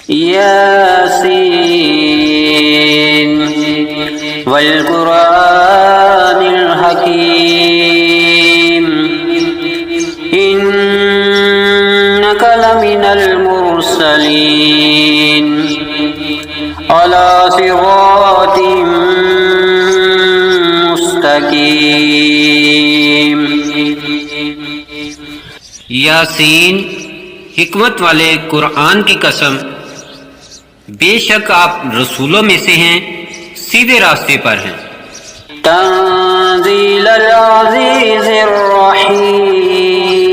यासीन वल कुरानिल हकीम इन्नका लमिनल मुरसलीन अला सिरातिम मुस्तकीम। यासीन, हिकमत वाले कुरान की कसम, बेशक आप रसूलों में से हैं, सीधे रास्ते पर हैं। तंज़ीलल अज़ीज़िर रहीम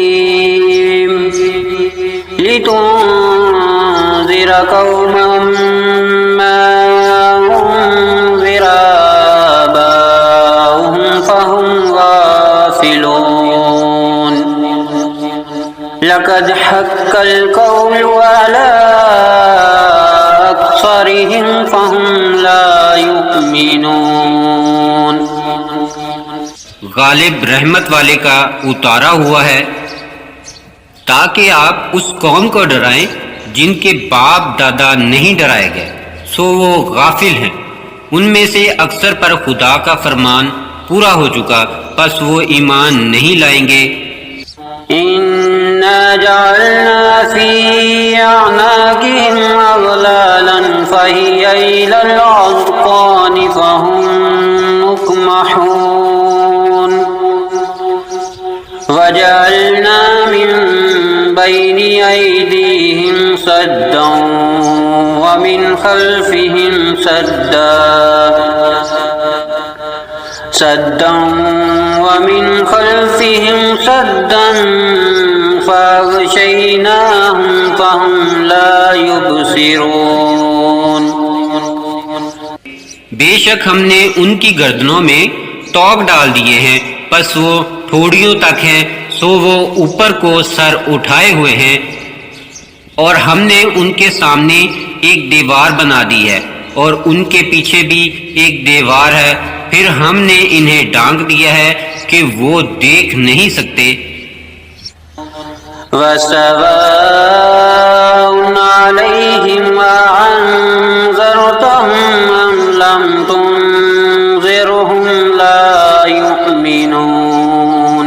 लितुंज़िरा कौमम मा उन्ज़िरा आबाउहुम फहुम गाफ़िलून। लक़द हक़्क़ल क़ौलु अला अक्सरिहिम फहुम ला युमिनून। गालिब रहमत वाले का उतारा हुआ है ताकि आप उस कौम को डराएं जिनके बाप दादा नहीं डराए गए, सो वो गाफिल हैं। उनमें से अक्सर पर खुदा का फरमान पूरा हो चुका, बस वो ईमान नहीं लाएंगे। इन्ना जअलना फी अअनाक़िहिम अग़लालन फ़हिय इलल अज़क़ानि फ़हुम मुक़महून वजअलना मिन बैनि अयदीहिम सद्दन व मिन खल्फ़िहिम सद्दन वमिन खल्फ़िहिम सद्दन फ़अग़शयनाहुम फ़हुम ला युबसिरून। बेशक हमने उनकी गर्दनों में तोक डाल दिए हैं, बस वो ठोड़ियों तक हैं, सो वो ऊपर को सर उठाए हुए हैं। और हमने उनके सामने एक दीवार बना दी है और उनके पीछे भी एक दीवार है। फिर हमने इन्हें ढांक दिया है कि वो देख नहीं सकते। वसवाउन अलैहिम अअन्ज़रतहुम अम लम तुनज़िरहुम ला युमिनून।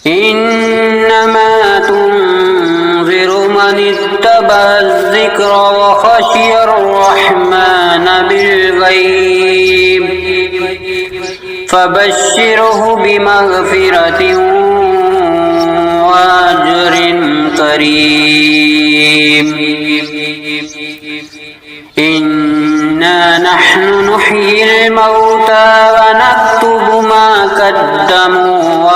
इन्नमा तुनज़िरु मन इत्तबअ ज़िक्र व ख़शियर रहमान बिलग़ैब फ़बश्शिरहु बिमग़फ़िरतिन व अज्रिन करीम। इन्ना नहनु नुह्यिल मौता व नक्तुबु मा क़द्दमू व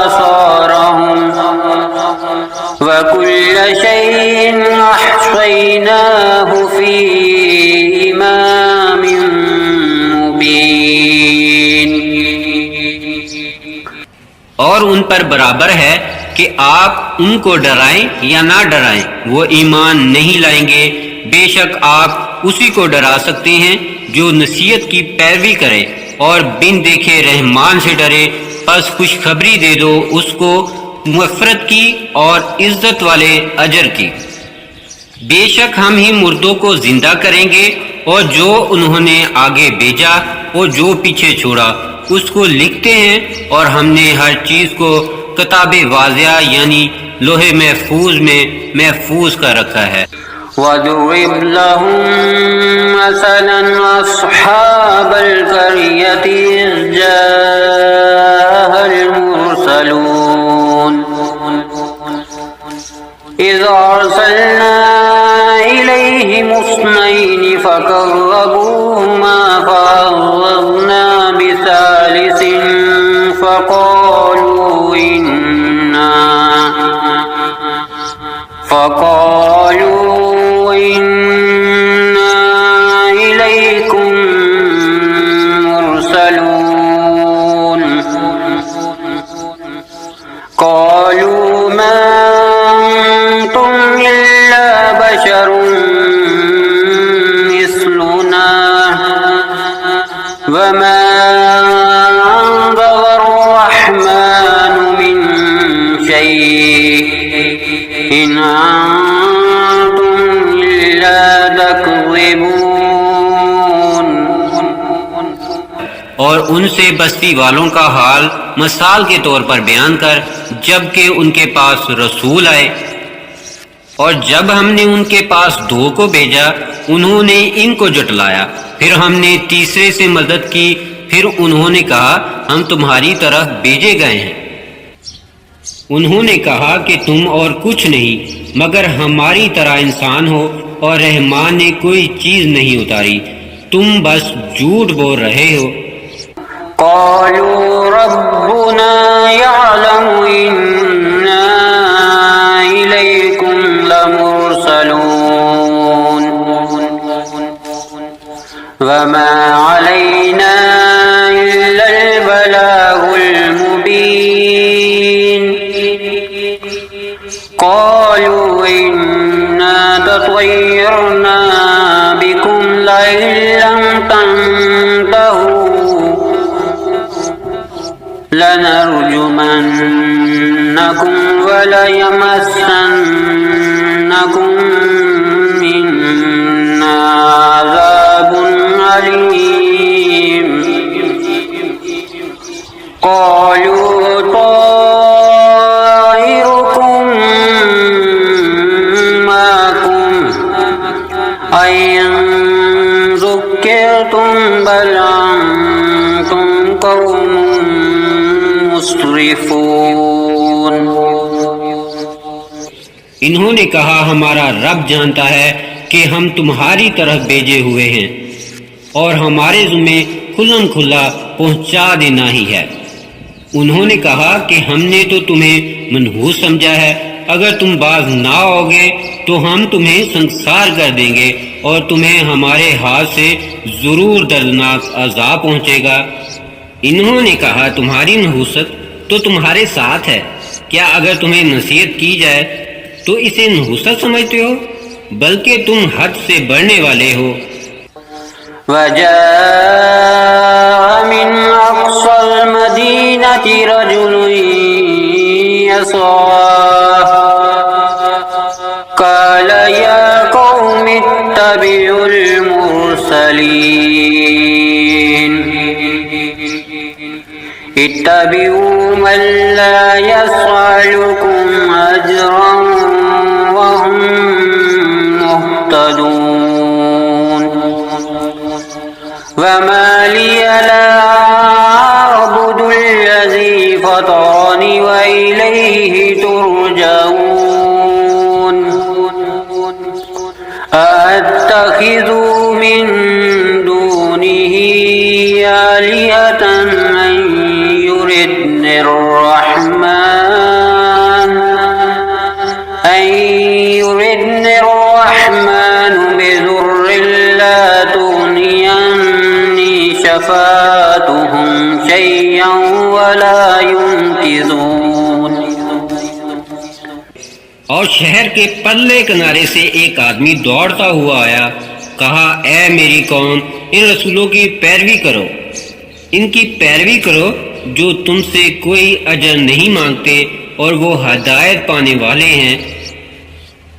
आसारहुम व कुल्ल शैइन अहसैनाहु फी इमामिन मुबीन। और उन पर बराबर है कि आप उनको डराएं या ना डराएं, वो ईमान नहीं लाएंगे। बेशक आप उसी को डरा सकते हैं जो नसीहत की पैरवी करे और बिन देखे रहमान से डरे। बस खुशखबरी दे दो उसको मग़फ़िरत की और इज्जत वाले अजर की। बेशक हम ही मुर्दों को जिंदा करेंगे और जो उन्होंने आगे भेजा और जो पीछे छोड़ा उसको लिखते हैं। और हमने हर चीज को किताबे वाज़िया यानी लोहे महफूज में महफूज कर रखा है। वज़रिब लहुम मसलन अस्हाबल क़रियति इज़ जाअल मुरसलून इज़ अरसलना इलैहिम इस्नैनि फ़कज़्ज़बूहुमा फ़अज़ज़ज़ना बिसालिसिन फ़क़ालू इन्ना इलैकुम मुरसलून। क़ालू मा अंतुम इल्ला बशरुन मिस्लुना वमा अंज़ल अर्रहमानु मिन शैइन उनसे बस्ती वालों का हाल मिसाल के तौर पर बयान कर, जबकि उनके पास रसूल आए। और जब हमने उनके पास 2 को भेजा, उन्होंने इनको जुटलाया। फिर हमने तीसरे से मदद की। फिर उन्होंने कहा, हम तुम्हारी तरफ भेजे गए हैं। उन्होंने कहा कि तुम और कुछ नहीं मगर हमारी तरह इंसान हो, और रहमान ने कोई चीज नहीं उतारी, तुम बस झूठ बोल रहे हो। क़ालू रब्बुना यअलमु इन्ना इलैकुम लमुरसलून वमा अलैना इल्लल बलागुल मुबीन। क़ालू इन्ना ततय्यरना बिकुम लइन लम तंतहू लनरजुमन्नकुम वलयमस्सन्नकुम मिन्ना अज़ाबुन अलीम। क़ालू ताइरुकुम माकुम अय्यन ज़ुक्किरतुम बल अंतुम क़ौमुन मुस्रिफून। इन्होंने कहा, हमारा रब जानता है कि हम तुम्हारी तरफ भेजे हुए हैं, और हमारे ज़िम्मे खुल्लम खुल्ला पहुंचा देना ही है। उन्होंने कहा कि हमने तो तुम्हें मनहूस समझा है, अगर तुम बाज ना आओगे तो हम तुम्हें संसार कर देंगे, और तुम्हें हमारे हाथ से जरूर दर्दनाक अजाब पहुंचेगा। इन्होंने कहा, तुम्हारी नहूसत तो तुम्हारे साथ है, क्या अगर तुम्हें नसीहत की जाए तो इसे नहूसत समझते हो? बल्कि तुम हद से बढ़ने वाले हो। वजाअ मिन अक़सल मदीनति रजुलुन यसआ क़ाल या क़ौमि इत्तबिउल मुरसलीन इत्तबिउ मन ला यसअलुकुम अजरन वहुम मुहतदून। वमा लिया ला अअबुदुल्लज़ी फ़तरनी व इलैहि तुरजऊन। अअत्तख़िज़ु मिन दूनिही आलिहतन अन युरिदनिर रहमान बिदुर्रिन ला तुग़नी अन्नी शफ़ाअतुहुम शय्यन वला युनक़िज़ून। और शहर के परले किनारे से एक आदमी दौड़ता हुआ आया, कहा, ऐ मेरी कौम, इन रसूलों की पैरवी करो, इनकी पैरवी करो जो तुमसे कोई अजर नहीं मांगते और वो हदायत पाने वाले हैं।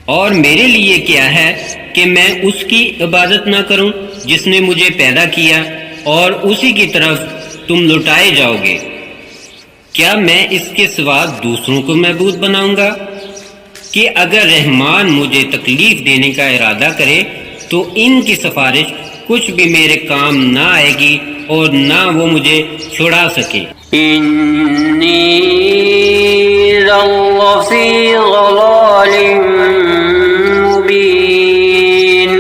और मेरे लिए क्या है कि मैं उसकी इबादत ना करूं जिसने मुझे पैदा किया, और उसी की तरफ तुम लुटाए जाओगे। क्या मैं इसके सिवा दूसरों को महबूद बनाऊंगा? कि अगर रहमान मुझे तकलीफ देने का इरादा करे तो इनकी सिफारिश कुछ भी मेरे काम ना आएगी और ना वो मुझे छुड़ा सके। इन्नी लफ़ी ज़लालिम मुबीन।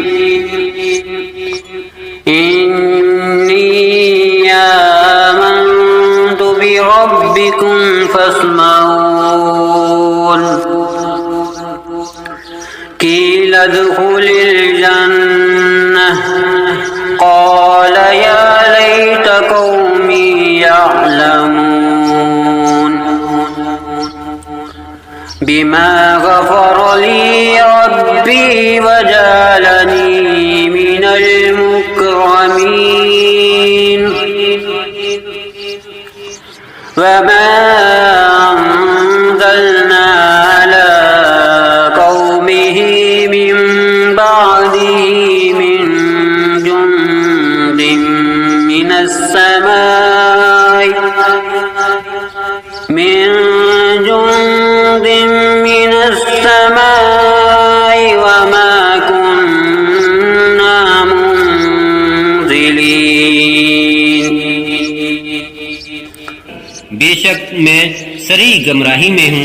इन्नी आमन्तु बिरब्बिकुम फ़स्मऊन। क़ील उद्ख़ुलिल जन्नह क़ाल या लैत क़ौमी यअलमून बिमा ग़फ़र ली रब्बी वजअलनी मिनल मुकरमीन। वमा अंज़लना अला क़ौमिही मिन बअदिही मिन जुन्दिन मिनस समा बेशक मैं सरी गमराही में हूँ।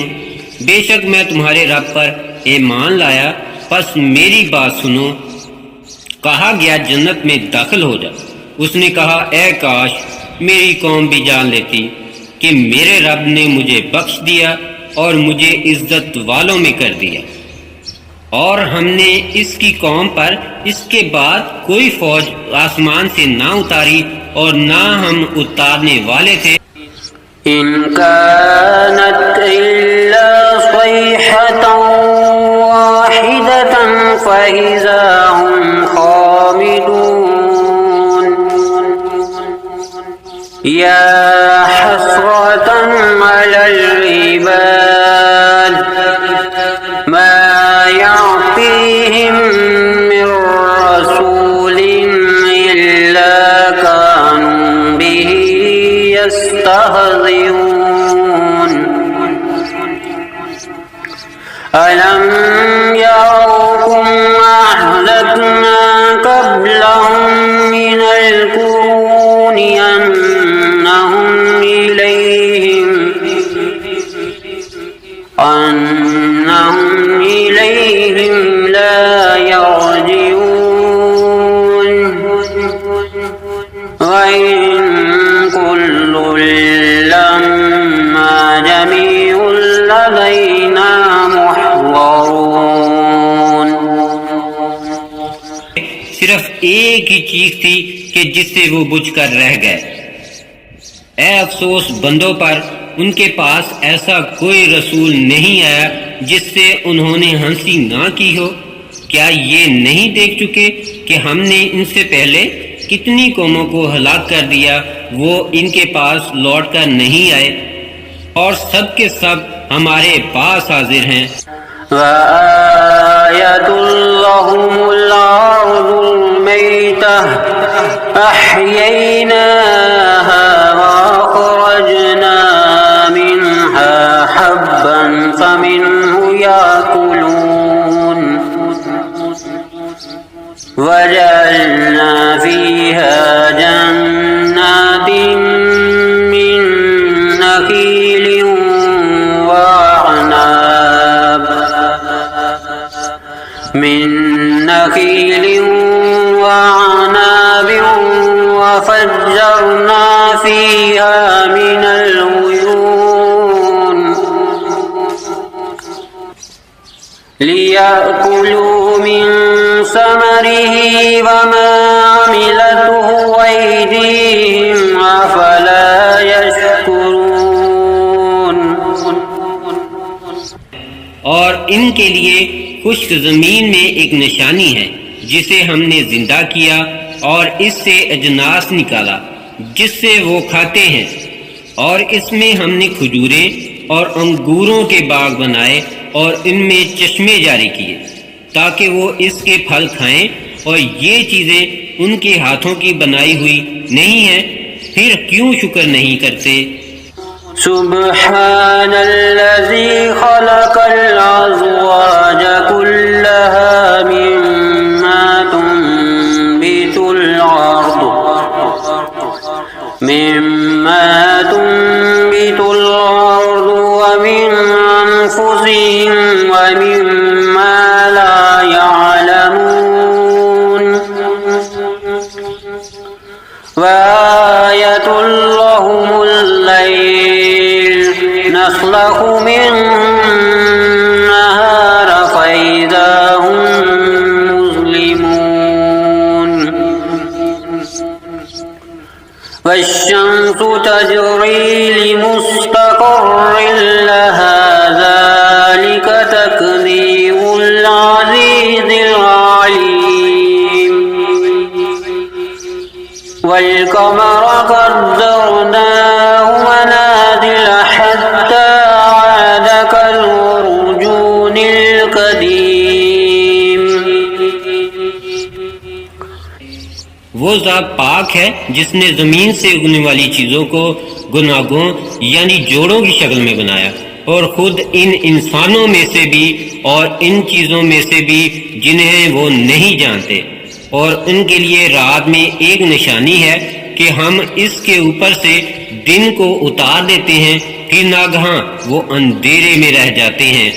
बेशक मैं तुम्हारे रब पर ईमान लाया, बस मेरी बात सुनो। कहा गया जन्नत में दाखिल हो जा। उसने कहा, ए काश मेरी कौम भी जान लेती कि मेरे रब ने मुझे बख्श दिया और मुझे इज्जत वालों में कर दिया, और हमने इसकी कौम पर इसके बाद कोई फौज आसमान से ना उतारी और ना हम उतारने वाले थे। इन कानत इल्ला सयहतन वाहिदतन फइज़ा हुम खामिदून या हसरतन अलल इबाद मा यातीहिम मिर रसूलिन इल्ला कानू बिही यस्तहज़िऊन अलम यरौकुम अहलकना क़ब्लहुम मिनल क़ुरूनि अन्नहुम इलैहिम ला यरजिऊन व इन कुल्लुन लम्मा जमीउन लदैना मुहज़रून। सिर्फ एक ही चीज थी कि जिससे वो बुझकर रह गए। ए अफसोस बंदों पर, उनके पास ऐसा कोई रसूल नहीं आया जिससे उन्होंने हंसी ना की हो। क्या ये नहीं देख चुके कि हमने इनसे पहले कितनी कौमों को हलाक कर दिया, वो इनके पास लौट कर नहीं आए, और सब के सब हमारे पास हाजिर हैं। वआयतुल लहुमुल अर्दुल मैतह अहयैनाहा वअखरजना मिनहा हब्बन फमिन्हु याकुलून वजअलना फीहा जन्नातिन मिन नखीलिन वअनाब वफज्जरना फीहा मिनल उयून लियाकुलू मिन समरिही वमा अमिलतहु अयदीहिम अफला यशकुरून। और इनके लिए खुश्क जमीन में एक निशानी है जिसे हमने जिंदा किया और इससे अजनास निकाला जिससे वो खाते हैं, और इसमें हमने खजूरें और अंगूरों के बाग बनाए और इनमें चश्मे जारी किए ताकि वो इसके फल खाएं, और ये चीजें उनके हाथों की बनाई हुई नहीं है, फिर क्यों शुक्र नहीं करते। सुब्हानल्लज़ी खलक़ल अज़वाज कुल्लहा मिम्मा तुंबितुल अर्द व मिन अनफुसिहिम व मिम्मा ला यअलमून वआयतुल लहुमुल लैल नस्लखु मिन्नहार फइज़ा हुम मुज़लिमून वश्शम्सु तजरी लिमुस्तक़र्रिन लहा ज़ालिका तक़दीरुल अज़ीज़िल अलीम वल क़मर क़द्दरनाहु मनाज़िल हत्ता आद कल उर्जूनिल क़दीम। वो ज़ात पाक है जिसने जमीन से उगने वाली चीजों को गुनागों यानी जोड़ों की शक्ल में बनाया, और खुद इन इंसानों में से भी और इन चीजों में से भी जिन्हें वो नहीं जानते, और उनके लिए रात में एक निशानी है कि हम इसके ऊपर से दिन को उतार देते हैं, फिर नागहां वो अंधेरे में रह जाते हैं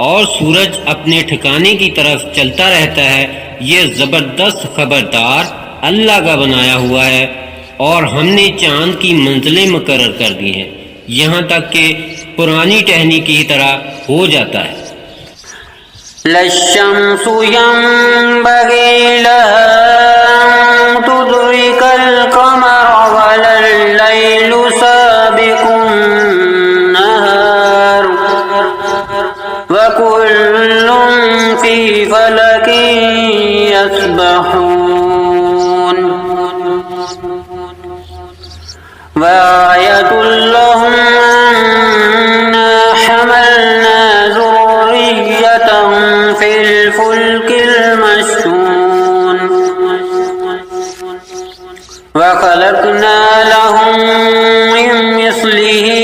और सूरज अपने ठिकाने की तरफ चलता रहता है। ये जबरदस्त खबरदार अल्लाह का बनाया हुआ है और हमने चांद की मंजिलें मुकर्रर कर दी हैं, यहाँ तक कि पुरानी टहनी की तरह हो जाता है। लश्शम्सु यंबगी लहा अन तुदरिकल क़मर वलल लैलु साबिकुन नहार व कुल्लुन फी फलकिन यस्बहून व आयतुल लहुम अन्ना हमलना ज़ुर्रिय्यतहुम फिल फुल्किल मशहून व खलक़ना लहुम मिन मिस्लिही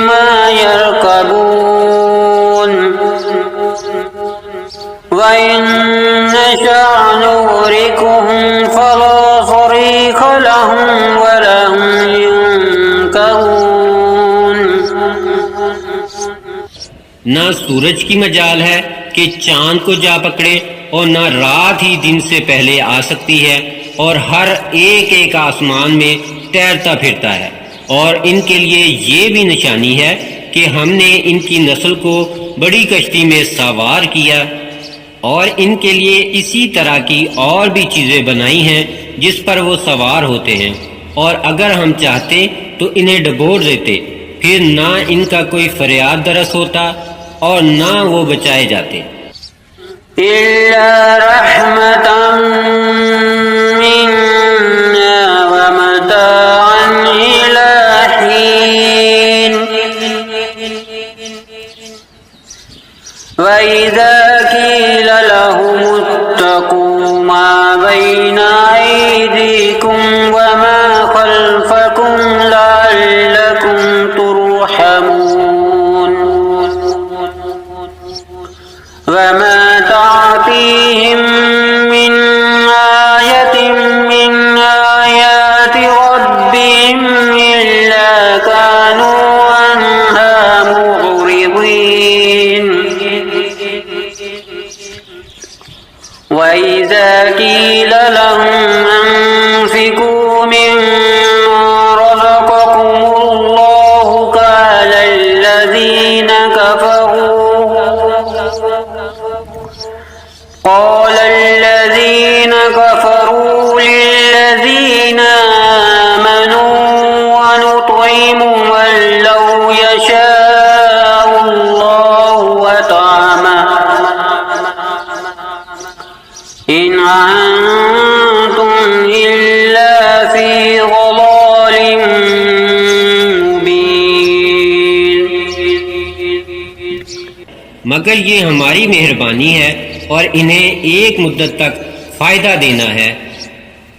मा यरकबून व इन नशअ नुग़रिक़हुम फला सरीख़ लहुम व लहुम युनकरून। ना सूरज की मजाल है कि चांद को जा पकड़े और ना रात ही दिन से पहले आ सकती है, और हर एक एक आसमान में तैरता फिरता है। और इनके लिए ये भी निशानी है कि हमने इनकी नस्ल को बड़ी कश्ती में सवार किया, और इनके लिए इसी तरह की और भी चीज़ें बनाई हैं जिस पर वो सवार होते हैं, और अगर हम चाहते तो इन्हें डबोर देते, फिर ना इनका कोई फरियाद दरस होता और ना वो बचाए जाते। इल्ला रहमतन मिन्ना व मताअन इला हीन व इज़ा क़ील लहुमुत्तक़ू मा बैना अयदीकुम व मा खल्फकुम लअल्लकुम तुरहमून व मा ताअतीहिम मिन आयतिन मिन आयाति रब्बिहिम इल्ला कानू अन्हा मुअरिदीन व इज़ा क़ील लहुम अन्फ़िक़ू मिम्मा रज़क़कुमुल्लाहु क़ाल अल्लज़ीना कफ़रू लिल्लज़ीना आमनू अनुत'iमु मन लौ यशाअुल्लाहु अत'अमहु इन अंतुम इल्ला फी ज़लालिम मुबीन। मगर ये हमारी मेहरबानी है और इन्हें एक मुद्दत तक फायदा देना है।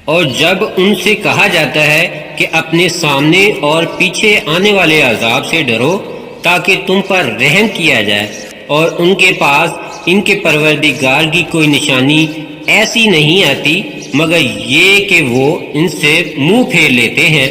और जब उनसे कहा जाता है कि अपने सामने और पीछे आने वाले अजाब से डरो ताकि तुम पर रहम किया जाए, और उनके पास इनके परवरदिगार की कोई निशानी ऐसी नहीं आती मगर ये कि वो इनसे मुंह फेर लेते हैं।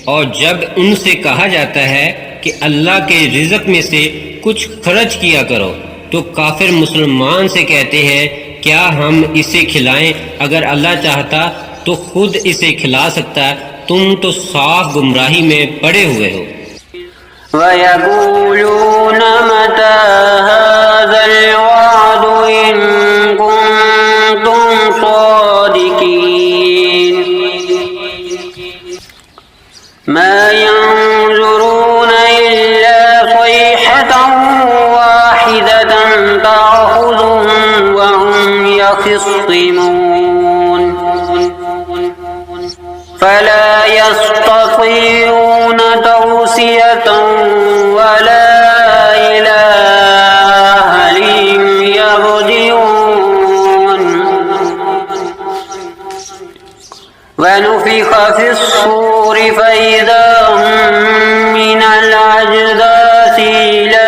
और जब उनसे कहा जाता है कि अल्लाह के रिज़्क़ में से कुछ खर्च किया करो, तो काफिर मुसलमान से कहते हैं क्या हम इसे खिलाएं? अगर अल्लाह चाहता तो खुद इसे खिला सकता, तुम तो साफ गुमराही में पड़े हुए हो। वयक़ूलून मता हाज़ल वअदु इन कुन्तुम सादिकीन मा यंज़ुरून इल्ला सयहतन वाहिदतन तअख़ुज़ुहुम व हुम यख़िस्सिमून फला यस्ततीऊन तौसियतन वला इला अहलिहिम यरजिऊन वनुफ़िख़ फ़िस्सूरि फ़इज़ा हुम मिनल अजदाथि इला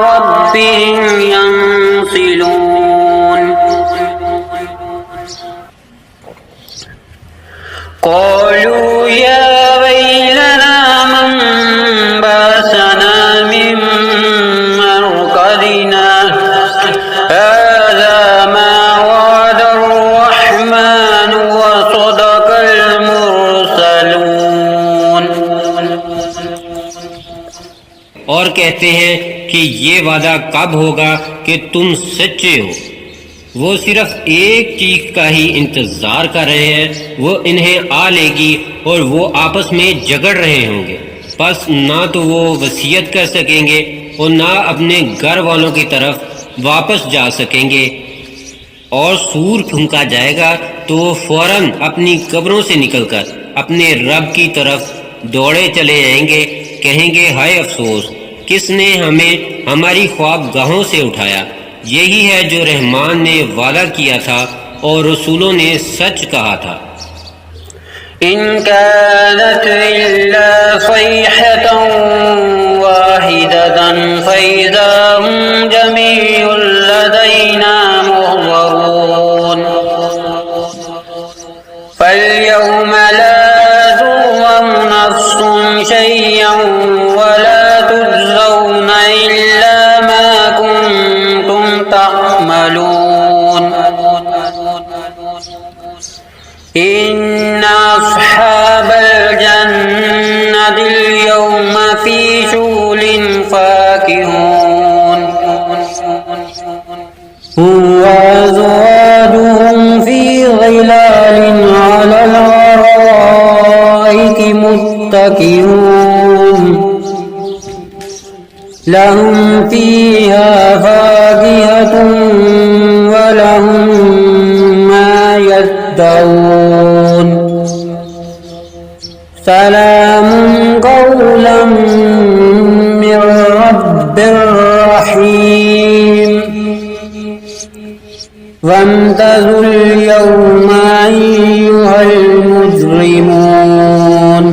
रब्बिहिम यंसिलून क़ालू या वैलना कि ये वादा कब होगा कि तुम सच्चे हो। वो सिर्फ एक चीज का ही इंतजार कर रहे हैं, वो इन्हें आ लेगी और वो आपस में झगड़ रहे होंगे। बस ना तो वो वसीयत कर सकेंगे और ना अपने घर वालों की तरफ वापस जा सकेंगे। और सूर फूंका जाएगा तो वो फौरन अपनी कब्रों से निकलकर अपने रब की तरफ दौड़े चले जाएंगे, कहेंगे हाय अफसोस, किसने हमें हमारी ख्वाबगाहों से उठाया। यही है जो रहमान ने वादा किया था और रसूलों ने सच कहा था। इन कानत इल्ला सयहतन वाहिदतन फइज़ा हुम जमीउन लदैना मुहज़रून फल्यौम ला तुज़लम नफ्सुन शैयन वला तुजज़ौना इल्ला मा कुंतुम तअमलून इन्ना अस्हाबल जन्नतिल यौमा फी शुगुलिन फाकिहून वअज़वाजुहुम फी ज़िलालिन अलल अराइकि मुत्तकिऊन लहुम फीहा फाकिहतुन वलहुम मा यद्दऊन सलामुन कौलन मिर रब्बिर रहीम वम्तज़ुल यौमा अय्युहल मुजरिमून।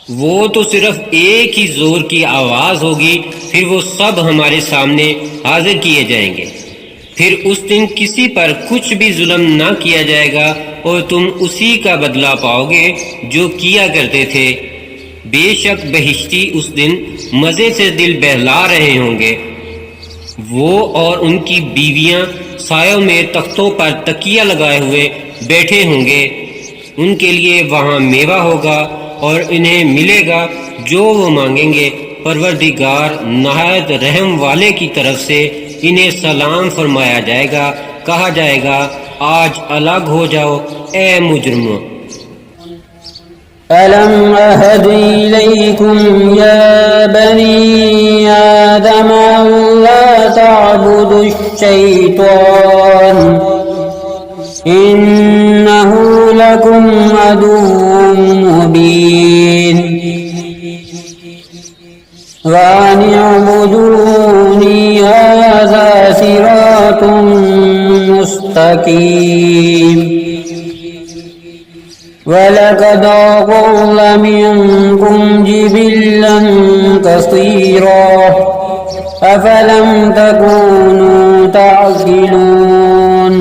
वो तो सिर्फ एक ही जोर की आवाज होगी, फिर वो सब हमारे सामने हाजिर किए जाएंगे। फिर उस दिन किसी पर कुछ भी जुल्म ना किया जाएगा और तुम उसी का बदला पाओगे जो किया करते थे। बेशक बहिश्ती उस दिन मजे से दिल बहला रहे होंगे। वो और उनकी बीवियां सायों में तख्तों पर तकिया लगाए हुए बैठे होंगे। उनके लिए वहां मेवा होगा और इन्हें मिलेगा जो वो मांगेंगे। परवरदिगार नहायत रहम वाले की तरफ से इन्हें सलाम फरमाया जाएगा। कहा जाएगा आज अलग हो जाओ ए मुजरिमों। अलम अहद इलैकुम या बनी आदम अल्ला तअबुदुश शैतान इन्नहु लकुम अदुव्वुम मुबीन वान अबुदूनी हाज़ा सिरातुम मुस्तकीम वलक़द अज़ल्ल मिनकुम जिबिल्लन कसीरा अफ़लम तकूनू ताक़िलून।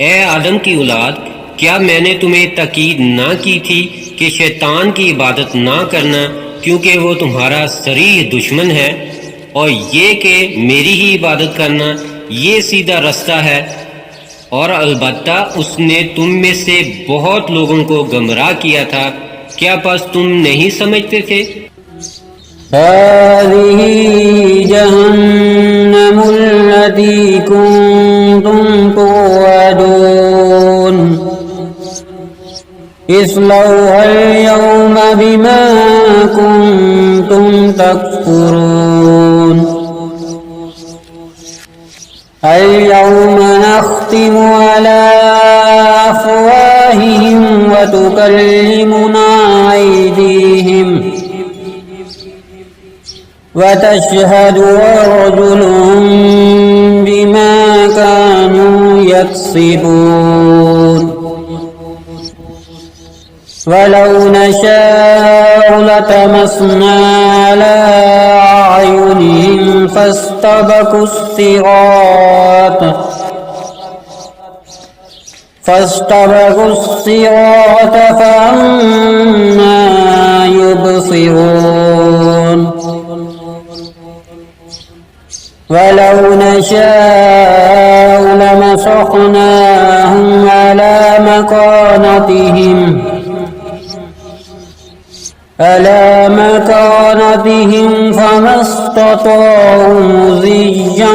ए आदम की औलाद, क्या मैंने तुम्हें ताकीद ना की थी कि शैतान की इबादत ना करना, क्योंकि वो तुम्हारा सरीह दुश्मन है, और ये कि मेरी ही इबादत करना ये सीधा रास्ता है। और अलबत्ता उसने तुम में से बहुत लोगों को गुमराह किया था। क्या बस तुम नहीं समझते थे? हाज़िही जहन्नमुल्लती कुंतुम तुअदून इस्लौहल यौमा बिमा कुंतुम तकफुरून اليوم نختم على أفواههم وتكلمنا أيديهم وتشهد أرجلهم بما كانوا يكسبون ولو نشاء لطمسنا على أعينهم فاستبقوا الصراط فأنى يبصرون ولو نشاء لمسخناهم على مكانتهم على مكانتهم فما استطاعوا مضيا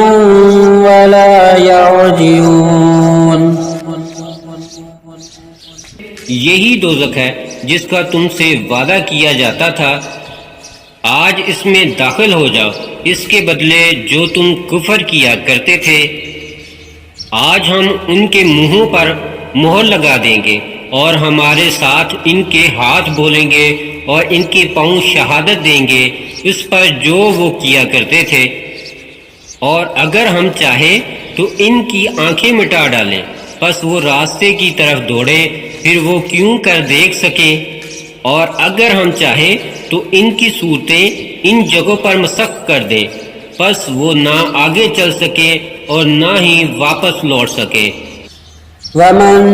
ولا يرجعون। यही दोज़ख है जिसका तुमसे वादा किया जाता था। आज इसमें दाखिल हो जाओ, इसके बदले जो तुम कुफर किया करते थे। आज हम उनके मुंहों पर मोहर लगा देंगे और हमारे साथ इनके हाथ बोलेंगे और इनके पांव शहादत देंगे इस पर जो वो किया करते थे। और अगर हम चाहे तो इनकी आंखें मिटा डालें, बस वो रास्ते की तरफ दौड़े, फिर वो क्यों कर देख सके। और अगर हम चाहे तो इनकी सूरतें इन जगहों पर मसख कर दें, बस वो ना आगे चल सके और ना ही वापस लौट सके। वमन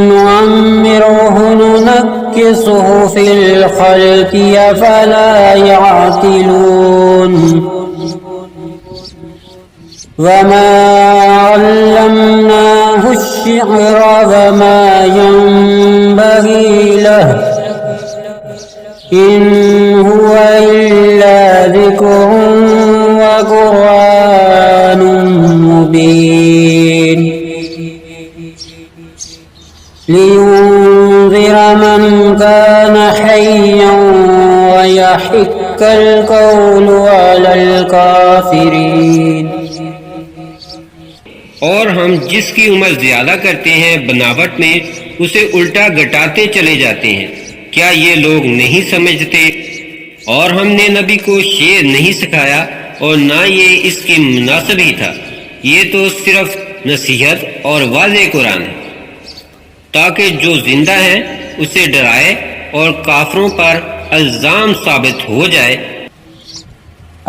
नुअम्मिरुहु नुनक्किसुहु फिल खल्क़ि अफला यअक़िलून। वमा अल्लमनाहु अश्शिअर वमा यंबग़ी लहु इन हुवा इल्ला ज़िक्रुन व क़ुरआनुम मुबीन लियुन्ज़िर मन कान हय्यन व यहिक्कल क़ौलु अलल काफ़िरीन। और हम जिसकी उम्र ज्यादा करते हैं बनावट में, उसे उल्टा घटाते चले जाते हैं। क्या ये लोग नहीं समझते? और हमने नबी को शेर नहीं सिखाया और ना ये इसके मुनासिब ही था। ये तो सिर्फ नसीहत और वाज़े कुरान है, ताकि जो जिंदा है उसे डराए और काफरों पर इल्जाम साबित हो जाए।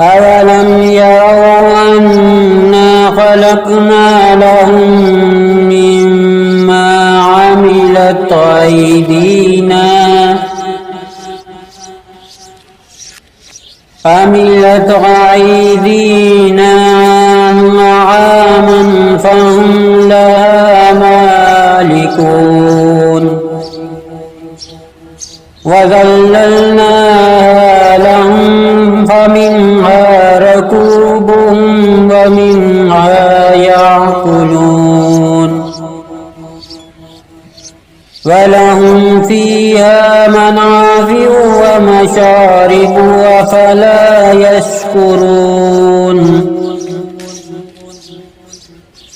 अवलम यरौ अन्ना खलक़ना लहुम मिम्मा अमिलत अयदीना नआमन फहुम लहा मालिकून वज़ल्ललनाहा लहुम फमिन्हा रकूबुहुम वमिन्हा याकुलून वलहुम फ़ीहा मनाफ़िउ व मशारिबु अफ़ला यशकुरून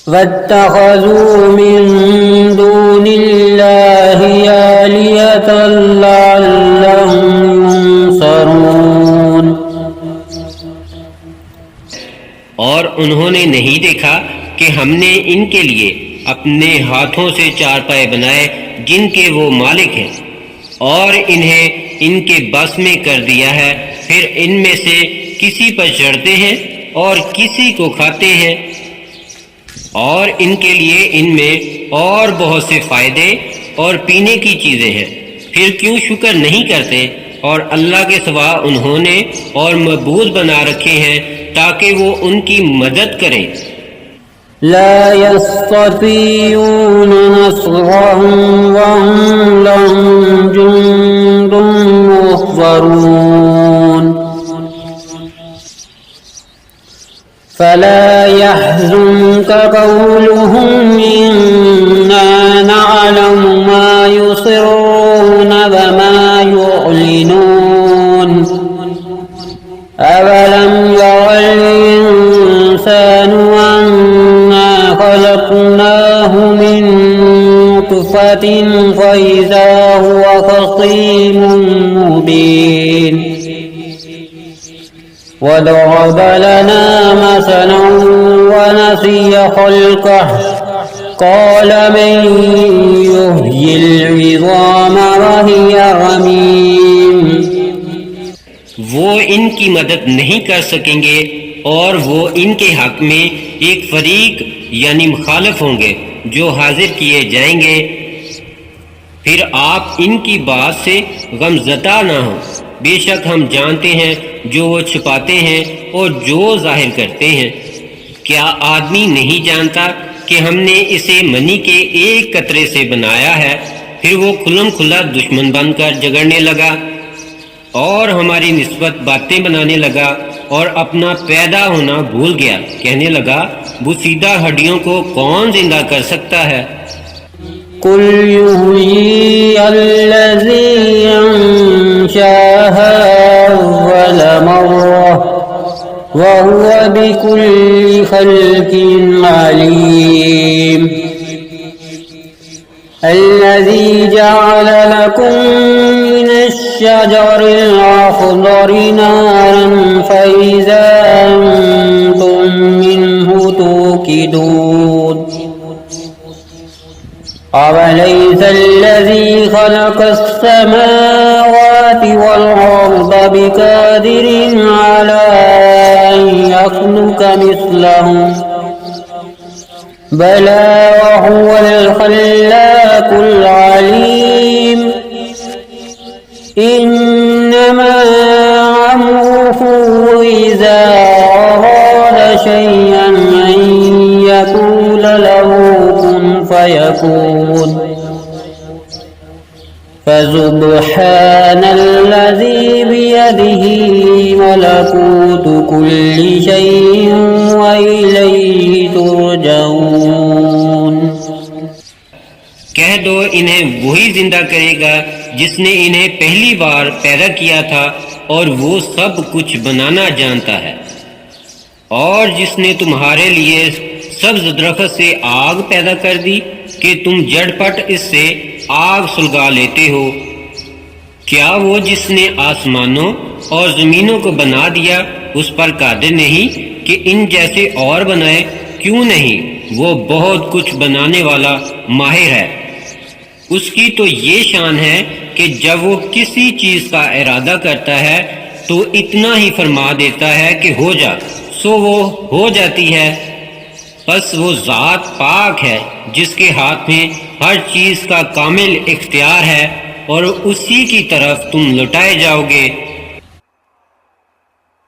वत्तख़ज़ू मिन दूनिल्लाहि आलिहतन लअल्लहुम युंसरून। और उन्होंने नहीं देखा कि हमने इनके लिए अपने हाथों से चारपाए बनाए जिनके वो मालिक हैं, और इन्हें इनके बस में कर दिया है। फिर इनमें से किसी पर चढ़ते हैं और किसी को खाते हैं, और इनके लिए इनमें और बहुत से फायदे और पीने की चीजें हैं। फिर क्यों शुक्र नहीं करते? और अल्लाह के सिवा उन्होंने और मबूद बना रखे हैं ताकि वो उनकी मदद करें। ला यस्ततीऊन नस्रहम वहुम लहुम जुंदुम मुहज़रून फला यहज़ुनक क़ौलुहुम इन्ना नअलमु मा युसिर्रून व मा युअलिनून अवलम यरल इंसानु अन्ना खलक़नाहु मिन नुत्फ़तिन फ़इज़ा हुवा ख़सीमुम मुबीन वदरब लना मसलन वनसिय ख़ल्क़ह क़ाल मन युह्यिल इज़ाम वहिय रमीम। वो इनकी मदद नहीं कर सकेंगे और वो इनके हक में एक फरीक यानी मुखालिफ होंगे जो हाजिर किए जाएंगे। फिर आप इनकी बात से गमज़दा ना हो, बेशक हम जानते हैं जो वो छुपाते हैं और जो जाहिर करते हैं। क्या आदमी नहीं जानता कि हमने इसे मनी के एक कतरे से बनाया है? फिर वो खुल्लम खुल्ला दुश्मन बनकर झगड़ने लगा। और हमारी निस्बत बातें बनाने लगा और अपना पैदा होना भूल गया। कहने लगा, बुसीदा हड्डियों को कौन जिंदा कर सकता है? कुल युहयी अल्लज़ी अंशाहा अव्वल मर्रह व हुवा बिकुल्लि खल्किन अलीम। अल्लज़ी जअल लकुम मिनश्शजरिल अख़ज़रि नारन फ़इज़ा अंतुम मिन्हु तूक़िदून। अवलैसल्लज़ी ख़लक़स्समावाति वल-अर्ज़ बिक़ादिरिन अला अन यख़्लुक़ मिस्लहुम बला वहुवल ख़ल्लाक़ुल अलीम। इन्नमा अम्रुहु इज़ा अराद शय'अन अन यक़ूल लहू कुन फयकून। फसुब्हानल्लज़ी बियदिही मलकूतु कुल्लि शै'इन व इलैहि तुरजऊन। कह दो, इन्हें वही जिंदा करेगा जिसने इन्हें पहली बार पैदा किया था और वो सब कुछ बनाना जानता है। और जिसने तुम्हारे लिए सब्ज दरख्त से आग पैदा कर दी कि तुम झटपट इससे आग सुलगा लेते हो। क्या वो जिसने आसमानों और जमीनों को बना दिया उस पर कादिर नहीं कि इन जैसे और बनाए? क्यों नहीं, वो बहुत कुछ बनाने वाला माहिर है। उसकी तो ये शान है कि जब वो किसी चीज का इरादा करता है तो इतना ही फरमा देता है कि हो जा, सो वो हो जाती है। बस वो ज़ात पाक है जिसके हाथ में हर चीज का कामिल इख्तियार है और उसी की तरफ तुम लौटाए जाओगे।